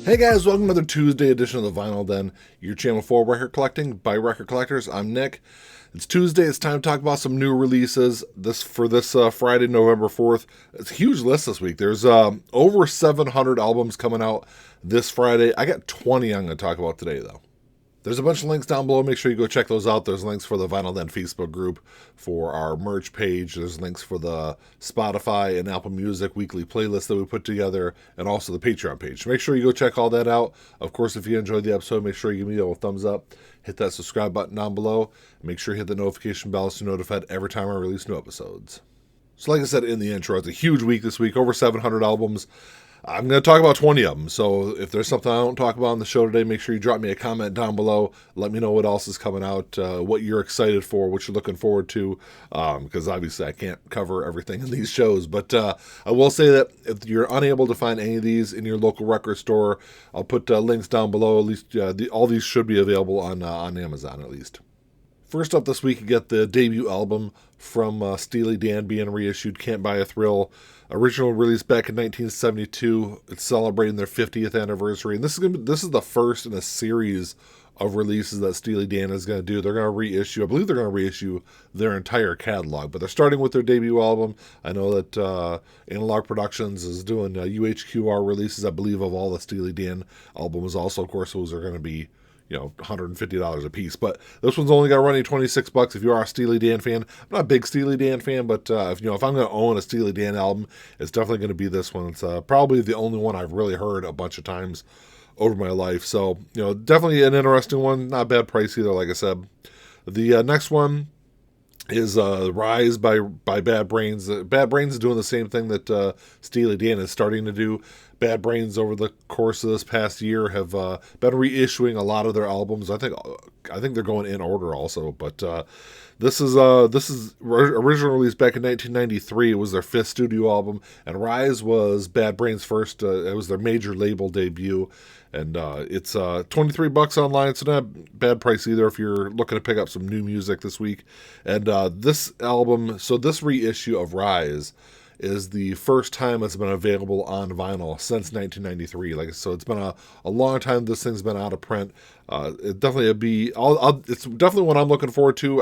Hey guys, welcome to another Tuesday edition of the Vinyl Den, your channel for record collecting by record collectors. I'm Nick. It's Tuesday. It's time to talk about some new releases. This Friday, November 4th. It's a huge list this week. There's over 700 albums coming out this Friday. I got 20 I'm going to talk about today, though. There's a bunch of links down below. Make sure you go check those out. There's links for the Vinyl Den Facebook group, for our merch page. There's links for the Spotify and Apple Music weekly playlist that we put together, and also the Patreon page. Make sure you go check all that out. Of course, if you enjoyed the episode, make sure you give me a thumbs up. Hit that subscribe button down below. Make sure you hit the notification bell so you're notified every time I release new episodes. So like I said in the intro, it's a huge week this week. Over 700 albums. I'm going to talk about 20 of them, so if there's something I don't talk about on the show today, make sure you drop me a comment down below. Let me know what else is coming out, what you're excited for, what you're looking forward to, because obviously I can't cover everything in these shows. But I will say that if you're unable to find any of these in your local record store, I'll put links down below. At least all these should be available on Amazon at least. First up this week, you get the debut album from Steely Dan being reissued, Can't Buy a Thrill. Original release back in 1972. It's celebrating their 50th anniversary. And this is the first in a series of releases that Steely Dan is going to do. They're going to reissue, I believe they're going to reissue their entire catalog. But they're starting with their debut album. I know that Analog Productions is doing UHQR releases, I believe, of all the Steely Dan albums. Also, of course, those are going to be $150 a piece. But this one's only got to run you $26 if you are a Steely Dan fan. I'm not a big Steely Dan fan, but if I'm going to own a Steely Dan album, it's definitely going to be this one. It's probably the only one I've really heard a bunch of times over my life. So, definitely an interesting one. Not a bad price either, like I said. The next one is Rise by Bad Brains. Bad Brains is doing the same thing that Steely Dan is starting to do. Bad Brains over the course of this past year have been reissuing a lot of their albums. I think they're going in order also, but this is original release back in 1993. It was their 5th studio album, and Rise was Bad Brains' first. It was their major label debut, and it's $23 online. It's not a bad price either if you're looking to pick up some new music this week. And this album, so this reissue of Rise is the first time it's been available on vinyl since 1993. So it's been a long time this thing's been out of print. It's definitely what I'm looking forward to.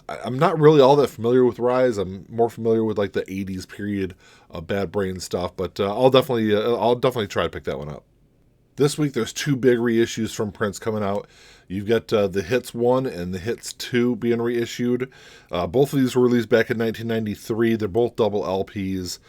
I'm not really all that familiar with Rise. I'm more familiar with like the 80s period of Bad Brain stuff, but I'll definitely try to pick that one up. This week, there's 2 big reissues from Prince coming out. You've got the Hits 1 and the Hits 2 being reissued. Both of these were released back in 1993. They're both double LPs.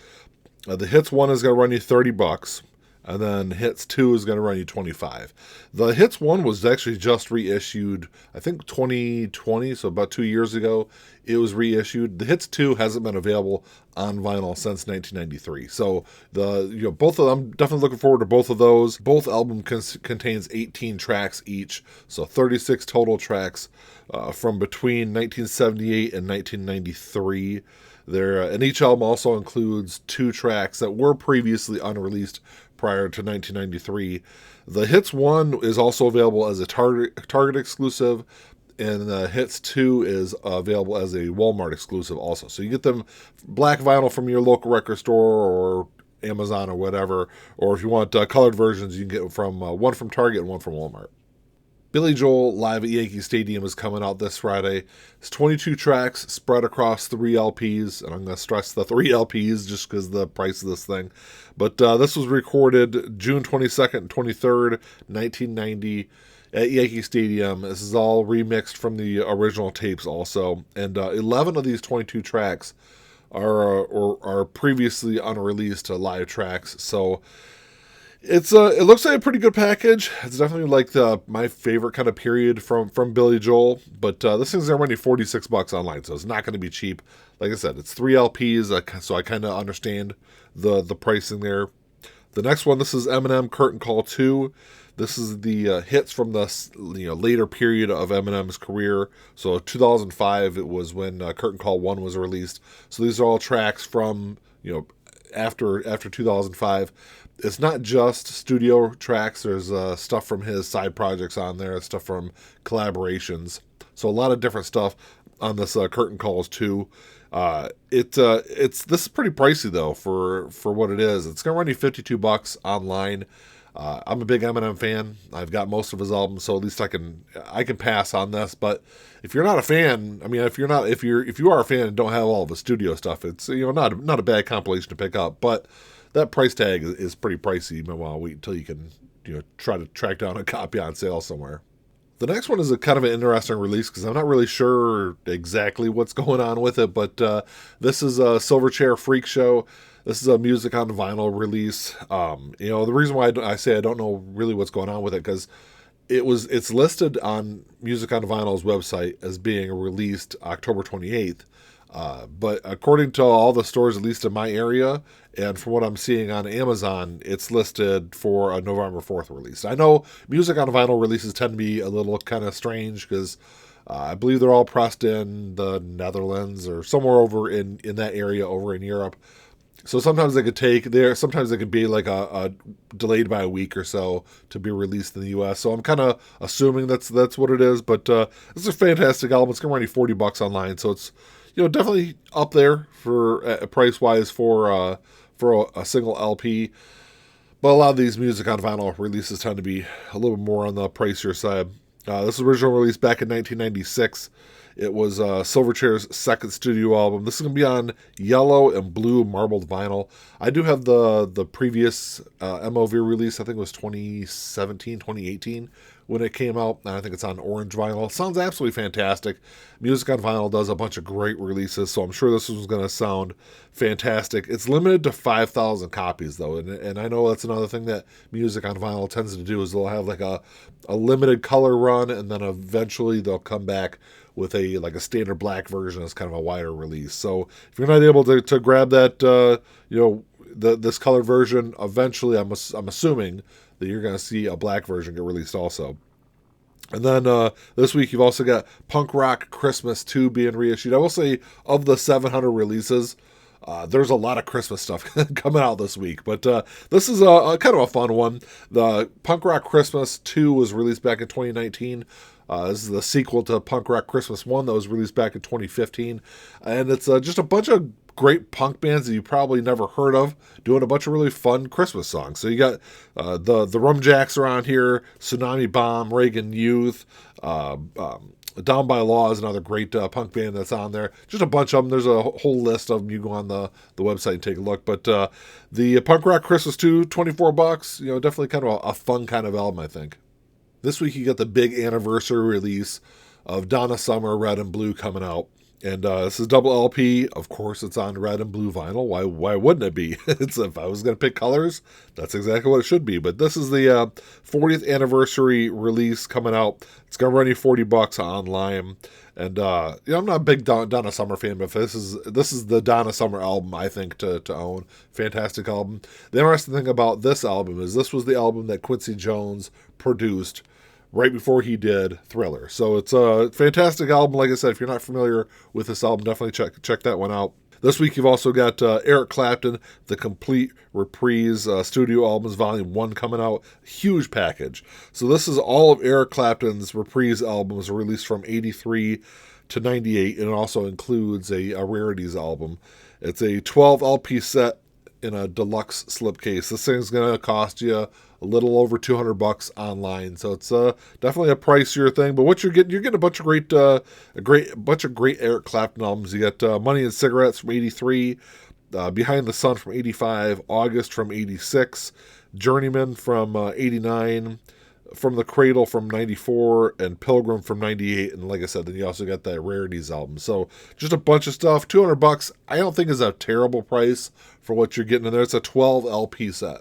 The Hits 1 is going to run you $30, and then Hits 2 is going to run you $25. The Hits 1 was actually just reissued, I think 2020, so about 2 years ago, it was reissued. The Hits 2 hasn't been available on vinyl since 1993. So both of them, definitely looking forward to both of those. Both albums contains 18 tracks each, so 36 total tracks from between 1978 and 1993. And each album also includes 2 tracks that were previously unreleased prior to 1993. The Hits 1 is also available as a Target exclusive, and the Hits 2 is available as a Walmart exclusive also. So you get them black vinyl from your local record store or Amazon or whatever, or if you want colored versions, you can get from one from Target and one from Walmart. Billy Joel live at Yankee Stadium is coming out this Friday. It's 22 tracks spread across 3 LPs, and I'm going to stress the 3 LPs just because of the price of this thing. But this was recorded June 22nd and 23rd, 1990 at Yankee Stadium. This is all remixed from the original tapes also, and 11 of these 22 tracks are previously unreleased live tracks, so it looks like a pretty good package. It's definitely like my favorite kind of period from Billy Joel. But this thing's already $46 online, so it's not going to be cheap. Like I said, it's 3 LPs, so I kind of understand the pricing there. The next one, this is Eminem Curtain Call 2. This is the hits from the later period of Eminem's career. So 2005, it was when Curtain Call 1 was released. So these are all tracks from after 2005. It's not just studio tracks. There's stuff from his side projects on there, stuff from collaborations. So a lot of different stuff on this Curtain Calls 2. This is pretty pricey though for what it is. It's gonna run you $52 online. I'm a big Eminem fan. I've got most of his albums, so at least I can pass on this. But if you're not a fan, I mean, if you are a fan and don't have all of the studio stuff, it's not a bad compilation to pick up. But that price tag is pretty pricey. You might want to wait until you can try to track down a copy on sale somewhere. The next one is a kind of an interesting release because I'm not really sure exactly what's going on with it, but this is a Silverchair Freak Show. This is a music on vinyl release. The reason why I say I don't know really what's going on with it because it's listed on Music on Vinyl's website as being released October 28th. But according to all the stores, at least in my area, and from what I'm seeing on Amazon, it's listed for a November 4th release. I know music on vinyl releases tend to be a little kind of strange because I believe they're all pressed in the Netherlands or somewhere over in that area over in Europe. So sometimes they could be like a delayed by a week or so to be released in the U.S. So I'm kind of assuming that's what it is. But it's a fantastic album. It's going to run you $40 online, so it's definitely up there for price wise for a single LP. But a lot of these music on vinyl releases tend to be a little bit more on the pricier side. This was originally released back in 1996. It was Silverchair's second studio album. This is going to be on yellow and blue marbled vinyl. I do have the previous MOV release. I think it was 2017, 2018 when it came out. And I think it's on orange vinyl. It sounds absolutely fantastic. Music on Vinyl does a bunch of great releases, so I'm sure this one's going to sound fantastic. It's limited to 5,000 copies, though. And I know that's another thing that Music on Vinyl tends to do is they'll have like a limited color run, and then eventually they'll come back with a standard black version as kind of a wider release. So if you're not able to grab that, this colored version, eventually I'm assuming that you're going to see a black version get released also. And then this week you've also got Punk Rock Christmas 2 being reissued. I will say of the 700 releases, there's a lot of Christmas stuff coming out this week, but this is a kind of a fun one. The Punk Rock Christmas 2 was released back in 2019. This is the sequel to Punk Rock Christmas 1 that was released back in 2015. And it's just a bunch of great punk bands that you probably never heard of doing a bunch of really fun Christmas songs. So you got the Rum Jacks around here, Tsunami Bomb, Reagan Youth, Down by Law is another great punk band that's on there. Just a bunch of them. There's a whole list of them. You go on the website and take a look. But the Punk Rock Christmas 2, $24. Definitely kind of a fun kind of album, I think. This week you got the big anniversary release of Donna Summer Red and Blue coming out. And this is double LP. Of course, it's on red and blue vinyl. Why wouldn't it be? If I was going to pick colors, that's exactly what it should be. But this is the 40th anniversary release coming out. It's going to run you $40 online. And I'm not a big Donna Summer fan, but this is the Donna Summer album I think to own. Fantastic album. The interesting thing about this album is this was the album that Quincy Jones produced right before he did Thriller. So it's a fantastic album. Like I said, if you're not familiar with this album, definitely check that one out. This week you've also got Eric Clapton, the complete Reprise studio albums, Volume 1 coming out. Huge package. So this is all of Eric Clapton's Reprise albums released from 83 to 98, and it also includes a rarities album. It's a 12 LP set in a deluxe slipcase. This thing's going to cost you a little over $200 online, so it's definitely a pricier thing. But what you're getting a bunch of great Eric Clapton albums. You got Money and Cigarettes from '83, Behind the Sun from '85, August from '86, Journeyman from '89, From the Cradle from '94, and Pilgrim from '98. And like I said, then you also got that rarities album. So just a bunch of stuff. $200 I don't think is a terrible price for what you're getting in there. It's a 12 LP set.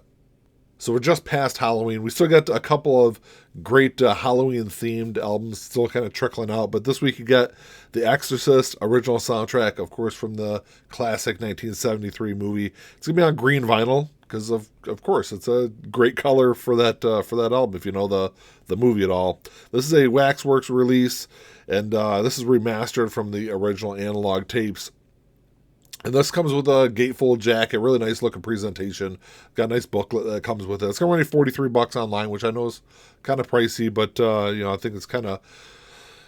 So we're just past Halloween. We still got a couple of great Halloween-themed albums still kind of trickling out. But this week you got the Exorcist original soundtrack, of course, from the classic 1973 movie. It's going to be on green vinyl because, of course, it's a great color for that album if you know the movie at all. This is a Waxworks release, and this is remastered from the original analog tapes. And this comes with a gatefold jacket, really nice looking presentation. Got a nice booklet that comes with it. It's going to run you $43 online, which I know is kind of pricey, but I think it's kind of,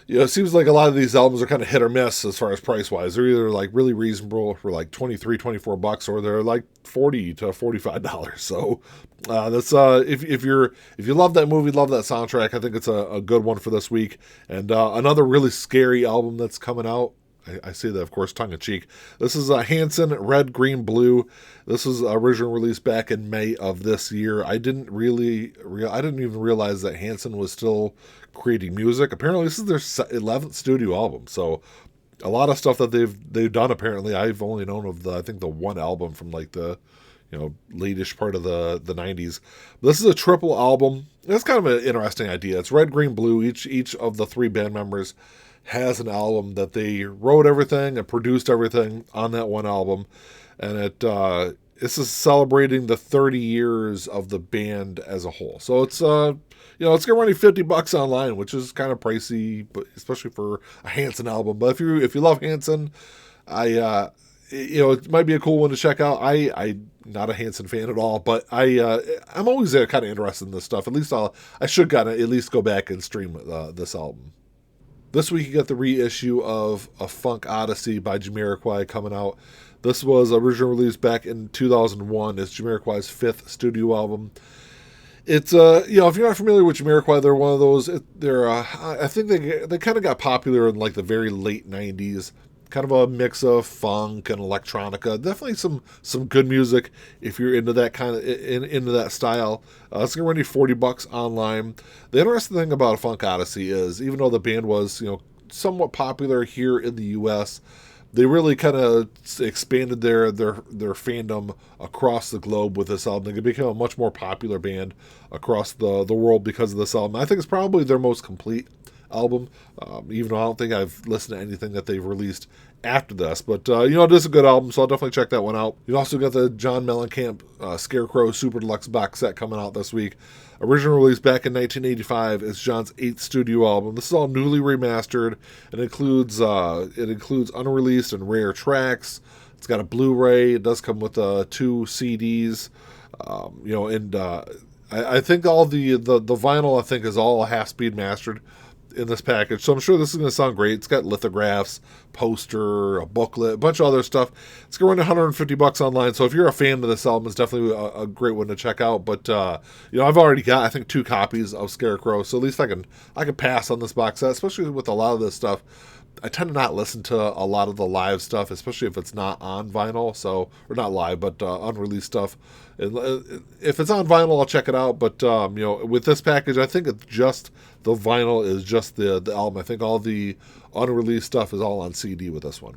It seems like a lot of these albums are kind of hit or miss as far as price wise. They're either like really reasonable for like 23, $24, or they're like $40 to $45. So that's if you love that movie, love that soundtrack, I think it's a good one for this week. And another really scary album that's coming out. I say that, of course, tongue-in-cheek. This is Hanson, Red, Green, Blue. This was originally released back in May of this year. I didn't even realize that Hanson was still creating music. Apparently, this is their 11th studio album. So, a lot of stuff that they've done. Apparently, I've only known of I think the one album from like the late-ish part of the 90s. This is a triple album. It's kind of an interesting idea. It's Red, Green, Blue. Each of the three band members has an album that they wrote everything and produced everything on that one album, and this is celebrating the 30 years of the band as a whole. So it's it's gonna run you $50 online, which is kind of pricey, but especially for a Hanson album. But if you love Hanson, it might be a cool one to check out. I'm not a Hanson fan at all, but I'm always kind of interested in this stuff. At least I should kind of at least go back and stream this album. This week you got the reissue of A Funk Odyssey by Jamiroquai coming out. This was originally released back in 2001. It's Jamiroquai's 5th studio album. It's if you're not familiar with Jamiroquai, they're one of those. I think they kind of got popular in like the very late 90s. Kind of a mix of funk and electronica. Definitely some good music if you're into that kind of into that style. It's gonna run you $40 online. The interesting thing about A Funk Odyssey is, even though the band was somewhat popular here in the U.S., they really kind of expanded their fandom across the globe with this album. They became a much more popular band across the world because of this album. I think it's probably their most complete album, even though I don't think I've listened to anything that they've released after this, but it is a good album, so I'll definitely check that one out. You also got the John Mellencamp Scarecrow Super Deluxe box set coming out this week. Originally released back in 1985, it's John's 8th studio album. This is all newly remastered. It includes unreleased and rare tracks. It's got a Blu-ray. It does come with 2 CDs. I think all the vinyl, I think, is all half-speed mastered in this package, so I'm sure this is going to sound great. It's got lithographs, poster, a booklet, a bunch of other stuff. It's going to run $150 online, so if you're a fan of this album, it's definitely a great one to check out. But I've already got, I think, 2 copies of Scarecrow, so at least I can pass on this box set, especially with a lot of this stuff. I tend to not listen to a lot of the live stuff, especially if it's not on vinyl. Or not live, but unreleased stuff. If it's on vinyl, I'll check it out. But with this package, I think it's just the vinyl is just the album. I think all the unreleased stuff is all on CD with this one.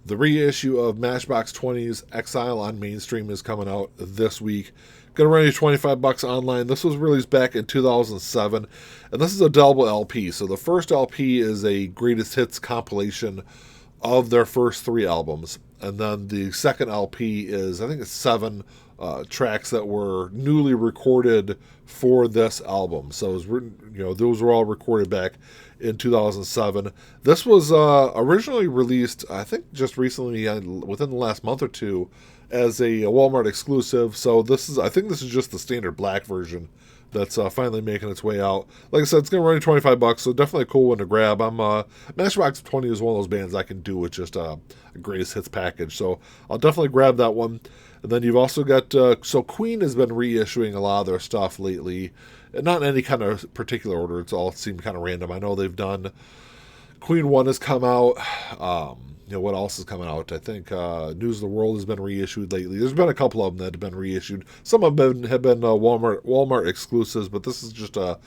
The reissue of Matchbox 20's Exile on Mainstream is coming out this week. Going to run you $25 online. This was released back in 2007, and this is a double LP. So the first LP is a greatest hits compilation of their first 3 albums, and then the second LP is, I think it's 7 tracks that were newly recorded for this album. So those were all recorded back in 2007. This was originally released, I think, just recently, within the last month or two, as a Walmart exclusive. So I think this is just the standard black version that's finally making its way out. Like I said, it's going to run you $25, so definitely a cool one to grab. Matchbox 20 is one of those bands I can do with just a greatest hits package, so I'll definitely grab that one. And then you've also got, Queen has been reissuing a lot of their stuff lately, and not in any kind of particular order. It's all seemed kind of random. I know they've done, Queen 1 has come out. What else is coming out? I think News of the World has been reissued lately. There's been a couple of them that have been reissued. Some of them have been Walmart exclusives, but this is just a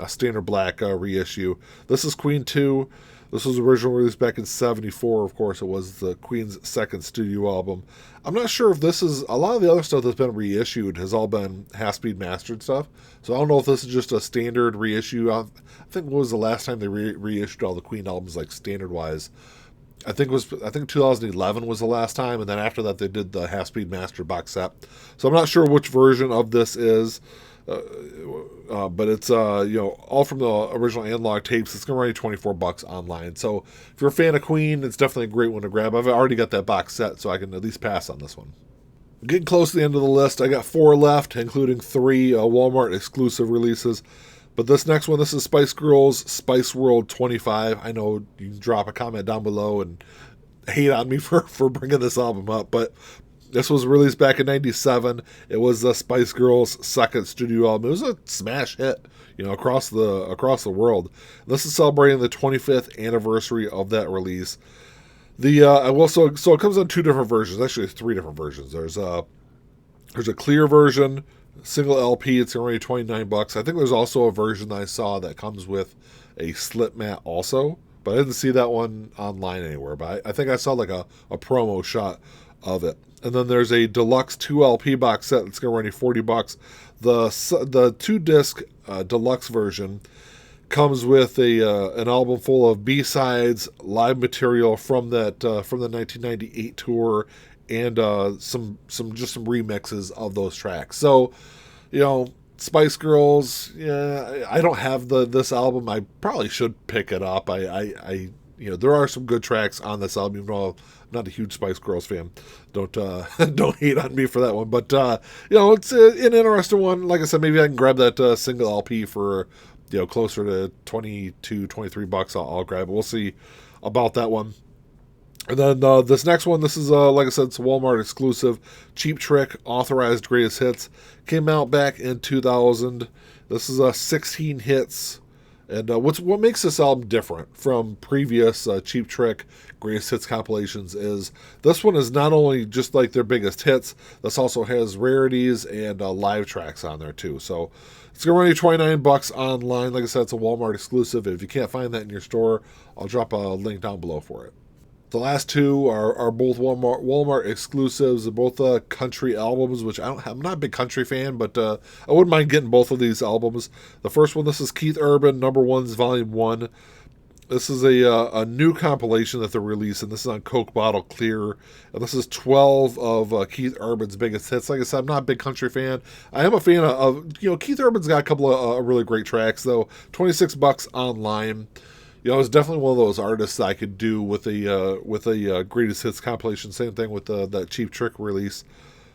standard black reissue. This is Queen 2. This was originally released back in 74. Of course, it was the Queen's 2nd studio album. I'm not sure if this is, a lot of the other stuff that's been reissued has all been half-speed mastered stuff. So I don't know if this is just a standard reissue. I think what was the last time they reissued all the Queen albums, like standard-wise? I think 2011 was the last time, and then after that they did the half-speed master box set. So I'm not sure which version of this is, but it's all from the original analog tapes. It's going to run you $24 online. So if you're a fan of Queen, it's definitely a great one to grab. I've already got that box set, so I can at least pass on this one. Getting close to the end of the list, I got 4 left, including 3 Walmart exclusive releases. But this next one, this is Spice Girls Spice World 25. I know you can drop a comment down below and hate on me for bringing this album up, but this was released back in '97. It was the Spice Girls' second studio album. It was a smash hit, across the world. This is celebrating the 25th anniversary of that release. So it comes in two different versions, actually three different versions. There's a clear version, single LP. It's already $29. I think there's also a version that I saw that comes with a slip mat also, but I didn't see that one online anywhere. But I think I saw like a promo shot of it. And then there's a deluxe 2 LP box set that's going to run you $40. The 2-disc deluxe version comes with an album full of B-sides, live material from the 1998 tour, and some remixes of those tracks. So, Spice Girls. Yeah, I don't have this album. I probably should pick it up. I there are some good tracks on this album, even though I'm not a huge Spice Girls fan. Don't don't hate on me for that one. But it's an interesting one. Like I said, maybe I can grab that single LP for closer to $22-23. I'll grab it. We'll see about that one. And then this next one, this is, like I said, it's a Walmart exclusive. Cheap Trick, Authorized Greatest Hits. Came out back in 2000. This is 16 hits. And what makes this album different from previous Cheap Trick Greatest Hits compilations is this one is not only just like their biggest hits, this also has rarities and live tracks on there too. So it's going to run you $29 online. Like I said, it's a Walmart exclusive. If you can't find that in your store, I'll drop a link down below for it. The last two are both Walmart exclusives. They're both country albums, which I'm not a big country fan, but I wouldn't mind getting both of these albums. The first one, this is Keith Urban, Number Ones, Volume 1. This is a new compilation that they're releasing. This is on Coke Bottle Clear. And this is 12 of Keith Urban's biggest hits. Like I said, I'm not a big country fan. I am a fan of Keith Urban's got a couple of really great tracks, though. $26 online. It's definitely one of those artists that I could do with a greatest hits compilation. Same thing with that Cheap Trick release.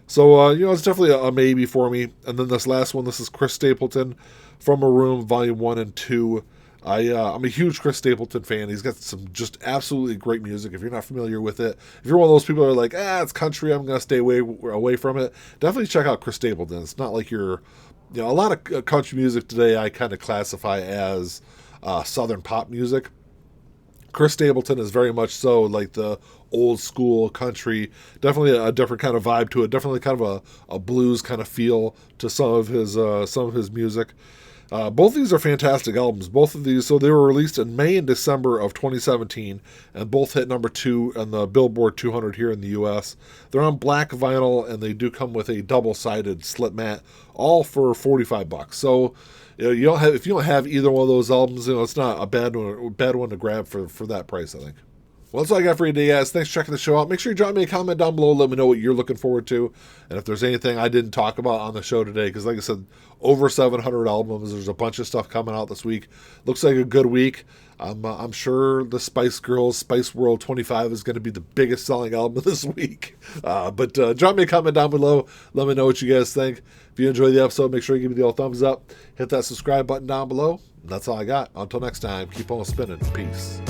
So it's definitely a maybe for me. And then this last one, this is Chris Stapleton, From a Room, Volume 1 and 2. I'm a huge Chris Stapleton fan. He's got some just absolutely great music. If you're not familiar with it, if you're one of those people who are like, it's country, I'm gonna stay away from it, definitely check out Chris Stapleton. It's not like a lot of country music today I kind of classify as Southern pop music. Chris Stapleton is very much so like the old school country, definitely a different kind of vibe to it, definitely kind of a blues kind of feel to some of his music. Both of these are fantastic albums. Both of these, so they were released in May and December of 2017, and both hit number 2 on the Billboard 200 here in the U.S. They're on black vinyl, and they do come with a double-sided slip mat, all for $45. So if you don't have either one of those albums, it's not a bad one to grab for that price, I think. Well, that's all I got for you today, guys. Thanks for checking the show out. Make sure you drop me a comment down below. Let me know what you're looking forward to. And if there's anything I didn't talk about on the show today, because like I said, over 700 albums. There's a bunch of stuff coming out this week. Looks like a good week. I'm sure the Spice Girls Spice World 25 is going to be the biggest selling album this week. But drop me a comment down below. Let me know what you guys think. If you enjoyed the episode, make sure you give me the old thumbs up. Hit that subscribe button down below. And that's all I got. Until next time, keep on spinning. Peace.